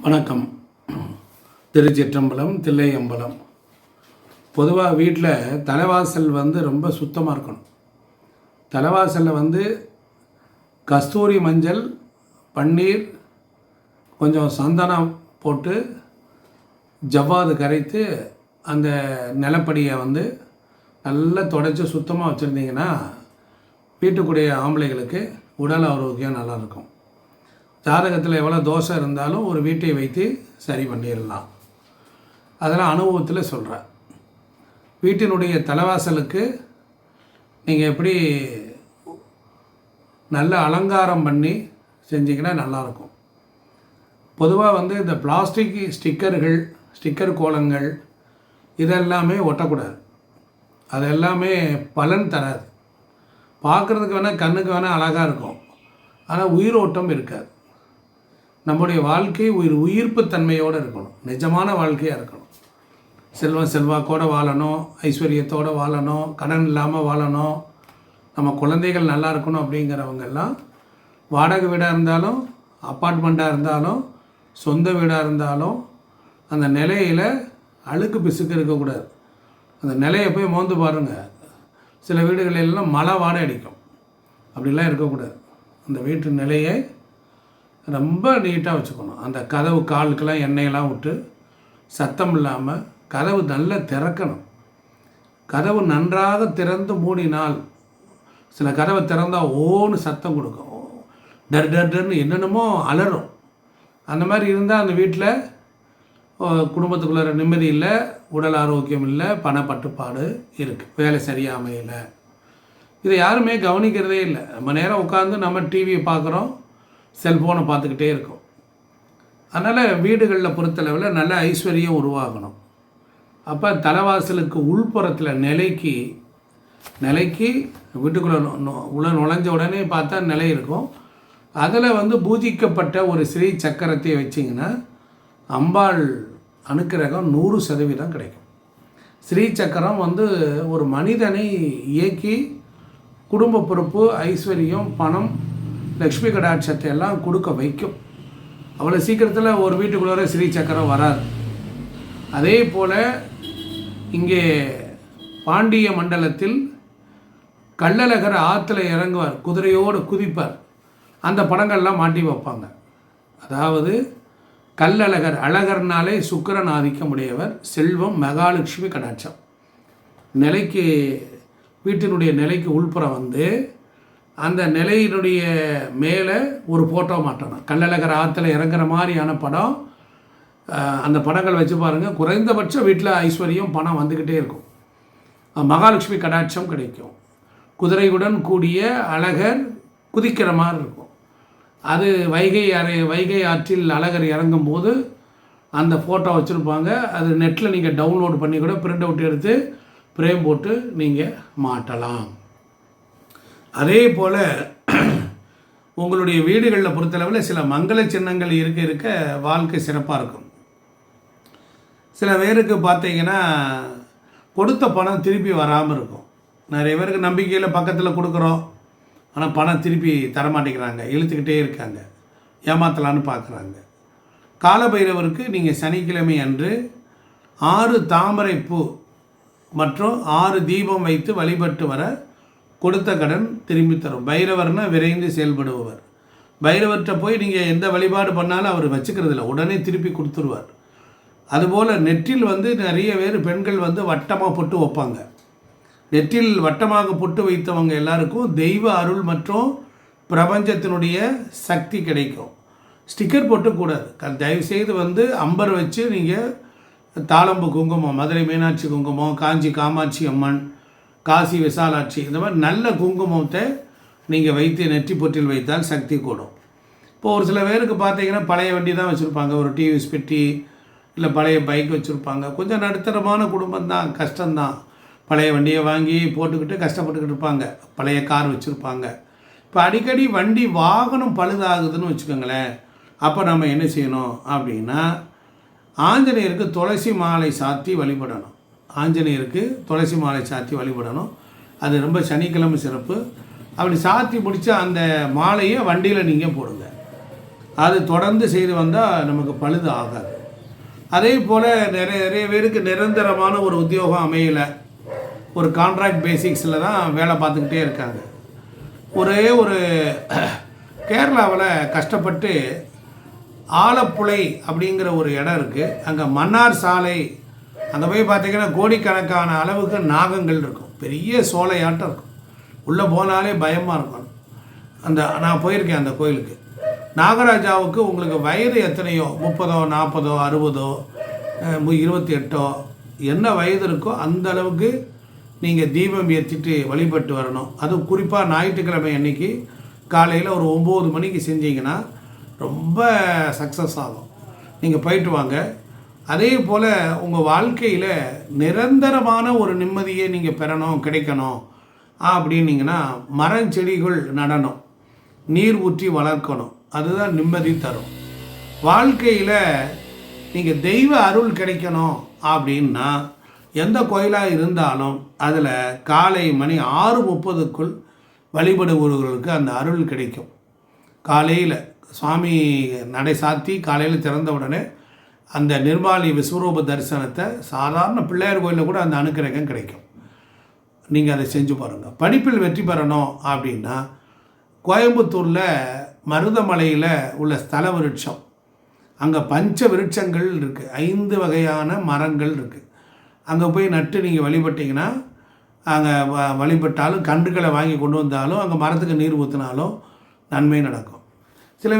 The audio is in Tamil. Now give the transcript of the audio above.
வணக்கம். திருச்சிற்றம்பலம், தில்லையம்பலம். பொதுவாக வீட்டில் தலைவாசல் ரொம்ப சுத்தமாக இருக்கணும். தலைவாசலில் கஸ்தூரி மஞ்சள், பன்னீர், கொஞ்சம் சந்தனம் போட்டு ஜவ்வாது கரைத்து அந்த நிலப்படியை நல்லா துடைச்சி சுத்தமாக வச்சுருந்தீங்கன்னா வீட்டுக்குடைய ஆம்பளைகளுக்கு உடல் ஆரோக்கியம் நல்லாயிருக்கும். ஜாதகத்தில் எவ்வளோ தோஷை இருந்தாலும் ஒரு வீட்டை வைத்து சரி பண்ணிடலாம். அதெல்லாம் அனுபவத்தில் சொல்கிறேன். வீட்டினுடைய தலைவாசலுக்கு நீங்கள் எப்படி நல்ல அலங்காரம் பண்ணி செஞ்சிங்கன்னா நல்லாயிருக்கும். பொதுவாக இந்த பிளாஸ்டிக் ஸ்டிக்கர் கோலங்கள் இதெல்லாமே ஒட்டக்கூடாது. அது எல்லாமே பலன் தராது. பார்க்குறதுக்கு வேணால் கண்ணுக்கு வேணால் அழகாக இருக்கும், ஆனால் உயிரோட்டம் இருக்காது. நம்முடைய வாழ்க்கை உயிர்ப்பு தன்மையோடு இருக்கணும், நிஜமான வாழ்க்கையாக இருக்கணும். செல்வாக்கோடு வாழணும், ஐஸ்வர்யத்தோடு வாழணும், கடன் இல்லாமல் வாழணும், நம்ம குழந்தைகள் நல்லா இருக்கணும். அப்படிங்கிறவங்கெல்லாம் வாடகை வீடாக இருந்தாலும், அப்பார்ட்மெண்ட்டாக இருந்தாலும், சொந்த வீடாக இருந்தாலும் அந்த நிலையில் அழுக்கு பிசுக்கு இருக்கக்கூடாது. அந்த நிலையை போய் மோந்து பாருங்கள். சில வீடுகளெல்லாம் மழை வாடை அடிக்கும். அப்படிலாம் இருக்கக்கூடாது. அந்த வீட்டு நிலையை ரொம்ப நீட்டாக வச்சுக்கணும். அந்த கதவு காலுக்கெல்லாம் எண்ணெயெல்லாம் விட்டு சத்தம் இல்லாமல் கதவு நல்லா திறக்கணும். கதவு நன்றாக திறந்து மூடினால், சில கதவை திறந்தால் ஓன்னு சத்தம் கொடுக்கும், டர் டர் டர்னு என்னென்னமோ அலறும். அந்த மாதிரி இருந்தால் அந்த வீட்டில் குடும்பத்துக்குள்ளே நிம்மதி இல்லை, உடல் ஆரோக்கியம் இல்லை, பணப்பட்டுப்பாடு இருக்குது, வேலை சரியாக அமையலை. இதை யாருமே கவனிக்கிறதே இல்லை. நம்ம நேரம் உட்காந்து நம்ம டிவியை பார்க்குறோம், செல்ஃபோனை பார்த்துக்கிட்டே இருக்கோம். அதனால் வீடுகளில் பொறுத்தளவில் நல்ல ஐஸ்வர்யம் உருவாகணும். அப்போ தலைவாசலுக்கு உள்புறத்தில் நிலைக்கு வீட்டுக்குள்ளே நுழைஞ்ச உடனே பார்த்தா நிலை இருக்கும். அதில் பூஜிக்கப்பட்ட ஒரு ஸ்ரீ சக்கரத்தை வச்சிங்கன்னா அம்பாள் அனுக்கிரகம் 100% கிடைக்கும். ஸ்ரீ சக்கரம் ஒரு மனிதனை இயக்கி குடும்ப பொறுப்பு, ஐஸ்வர்யம், பணம், லக்ஷ்மி கடாட்சத்தை எல்லாம் கொடுக்க வைக்கும். அவ்வளோ சீக்கிரத்தில் ஒரு வீட்டுக்குள்ளே ஸ்ரீ சக்கரம் வராது. அதே போல் இங்கே பாண்டிய மண்டலத்தில் கள்ளழகர் ஆற்றுல இறங்குவார், குதிரையோடு குதிப்பார். அந்த படங்கள்லாம் மாட்டி வைப்பாங்க. அதாவது கள்ளழகர், அழகர்னாலே சுக்கிரன் ஆதிக்கம் உடையவர், செல்வம், மகாலட்சுமி கடாட்சம். வீட்டினுடைய நிலைக்கு உள்புறம் அந்த நிலையினுடைய மேலே ஒரு ஃபோட்டோ மாட்டணும். கள்ளழகர் ஆற்றுல இறங்குற மாதிரியான படம். அந்த படங்கள் வச்சு பாருங்கள். குறைந்தபட்சம் வீட்டில் ஐஸ்வர்யம், பணம் வந்துக்கிட்டே இருக்கும். மகாலட்சுமி கடாட்சம் கிடைக்கும். குதிரையுடன் கூடிய அழகர் குதிக்கிற மாதிரி இருக்கும். அது வைகை ஆற்றில் அழகர் இறங்கும்போது அந்த ஃபோட்டோ வச்சுருப்பாங்க. அது நெட்டில் நீங்கள் டவுன்லோட் பண்ணி கூட பிரிண்ட் அவுட் எடுத்து ஃப்ரேம் போட்டு நீங்கள் மாட்டலாம். அதே போல் உங்களுடைய வீடுகளில் பொறுத்தளவில் சில மங்கள சின்னங்கள் இருக்க வாழ்க்கை சிறப்பாக இருக்கும். சில பேருக்கு பார்த்தீங்கன்னா கொடுத்த பணம் திருப்பி வராமல் இருக்கும். நிறைய பேருக்கு நம்பிக்கையில் பக்கத்தில் கொடுக்குறோம், ஆனால் பணம் திருப்பி தரமாட்டேங்கிறாங்க, இழுத்துக்கிட்டே இருக்காங்க, ஏமாத்தலான்னு பார்க்குறாங்க. காலபைரவருக்கு நீங்கள் சனிக்கிழமை அன்று 6 தாமரை பூ மற்றும் 6 தீபம் வைத்து வழிபட்டு வர கொடுத்த கடன் திரும்பி தரும். பைரவர்னா விரைந்து செயல்படுபவர். பைரவர்கிட்ட போய் நீங்கள் எந்த வழிபாடு பண்ணாலும் அவர் வச்சுக்கிறதில்ல, உடனே திருப்பி கொடுத்துருவார். அதுபோல் நெற்றில் நிறைய பேர் பெண்கள் வட்டமாக பொட்டு வைப்பாங்க. நெற்றில் வட்டமாக பொட்டு வைத்தவங்க எல்லாருக்கும் தெய்வ அருள் மற்றும் பிரபஞ்சத்தினுடைய சக்தி கிடைக்கும். ஸ்டிக்கர் போட்டுக்கூடாது. தயவுசெய்து அம்பர் வச்சு நீங்கள் தாளம்பு குங்குமம், மதுரை மீனாட்சி குங்குமம், காஞ்சி காமாட்சி அம்மன், காசி விசாலாட்சி, இந்த மாதிரி நல்ல குங்குமத்தை நீங்கள் வைத்து நெற்றி பொட்டில் வைத்தால் சக்தி கூடும். இப்போ ஒரு சில பேருக்கு பார்த்தீங்கன்னா பழைய வண்டி தான் வச்சுருப்பாங்க, ஒரு டிவிஎஸ் பெட்டி இல்லை பழைய பைக் வச்சுருப்பாங்க. கொஞ்சம் நடுத்தரமான குடும்பம் தான், கஷ்டம்தான். பழைய வண்டியை வாங்கி போட்டுக்கிட்டு கஷ்டப்பட்டுக்கிட்டு இருப்பாங்க. பழைய கார் வச்சுருப்பாங்க. இப்போ அடிக்கடி வண்டி வாகனம் பழுதாகுதுன்னு வச்சுக்கோங்களேன். அப்போ நம்ம என்ன செய்யணும் அப்படின்னா, ஆஞ்சநேயருக்கு துளசி மாலை சாத்தி வழிபடணும். ஆஞ்சநேயருக்கு துளசி மாலை சாத்தி வழிபடணும். அது ரொம்ப சனிக்கிழமை சிறப்பு. அப்படி சாத்தி முடித்த அந்த மாலையை வண்டியில் நீங்கள் போடுங்க. அது தொடர்ந்து செய்து வந்தால் நமக்கு பழுது ஆகாது. அதே போல் நிறைய பேருக்கு நிரந்தரமான ஒரு உத்தியோகம் அமையலை, ஒரு கான்ட்ராக்ட் பேசிக்ஸில் தான் வேலை பார்த்துக்கிட்டே இருக்காங்க. ஒரு கேரளாவில் கஷ்டப்பட்டு ஆலப்புழை அப்படிங்கிற ஒரு இடம் இருக்குது, அங்கே மன்னார் சாலை, அங்கே போய் பார்த்திங்கன்னா கோடிக்கணக்கான அளவுக்கு நாகங்கள் இருக்கும், பெரிய சோலையாட்டம் இருக்கும், உள்ளே போனாலே பயமாக இருக்கும். நான் போயிருக்கேன் அந்த கோயிலுக்கு. நாகராஜாவுக்கு உங்களுக்கு வயது எத்தனையோ 30, 40, 60, 28 என்ன வயது இருக்கோ அந்த அளவுக்கு நீங்கள் தீபம் ஏற்றிட்டு வழிபட்டு வரணும். அதுவும் குறிப்பாக ஞாயிற்றுக்கிழமை அன்னைக்கு காலையில் ஒரு 9 மணிக்கு செஞ்சீங்கன்னா ரொம்ப சக்ஸஸ் ஆகும். நீங்கள் போயிட்டு வாங்க. அதே போல் உங்கள் வாழ்க்கையில் நிரந்தரமான ஒரு நிம்மதியை நீங்கள் பெறணும், கிடைக்கணும் அப்படின்னீங்கன்னா மரஞ்செடிகள் நடணும், நீர் ஊற்றி வளர்க்கணும், அதுதான் நிம்மதி தரும். வாழ்க்கையில் நீங்கள் தெய்வ அருள் கிடைக்கணும் அப்படின்னா எந்த கோயிலாக இருந்தாலும் அதில் காலை மணி 6:30க்குள் வழிபடுபவர்களுக்கு அந்த அருள் கிடைக்கும். காலையில் சுவாமி நடை சாத்தி காலையில் திறந்த உடனே அந்த நிர்மாலி விஸ்வரூப தரிசனத்தை சாதாரண பிள்ளையார் கோயிலில் கூட அந்த அனுக்கிரகம் கிடைக்கும். நீங்கள் அதை செஞ்சு பாருங்கள். படிப்பில் வெற்றி பெறணும் அப்படின்னா கோயம்புத்தூரில் மருதமலையில் உள்ள ஸ்தல விருட்சம், அங்கே பஞ்ச விருட்சங்கள் இருக்குது, 5 வகையான மரங்கள் இருக்குது. அங்கே போய் நட்டு நீங்கள் வழிபட்டிங்கன்னா, அங்கே வழிபட்டாலும் கன்றுகளை வாங்கி கொண்டு வந்தாலும் அங்கே மரத்துக்கு நீர் ஊற்றினாலும் நன்மை நடக்கும். சில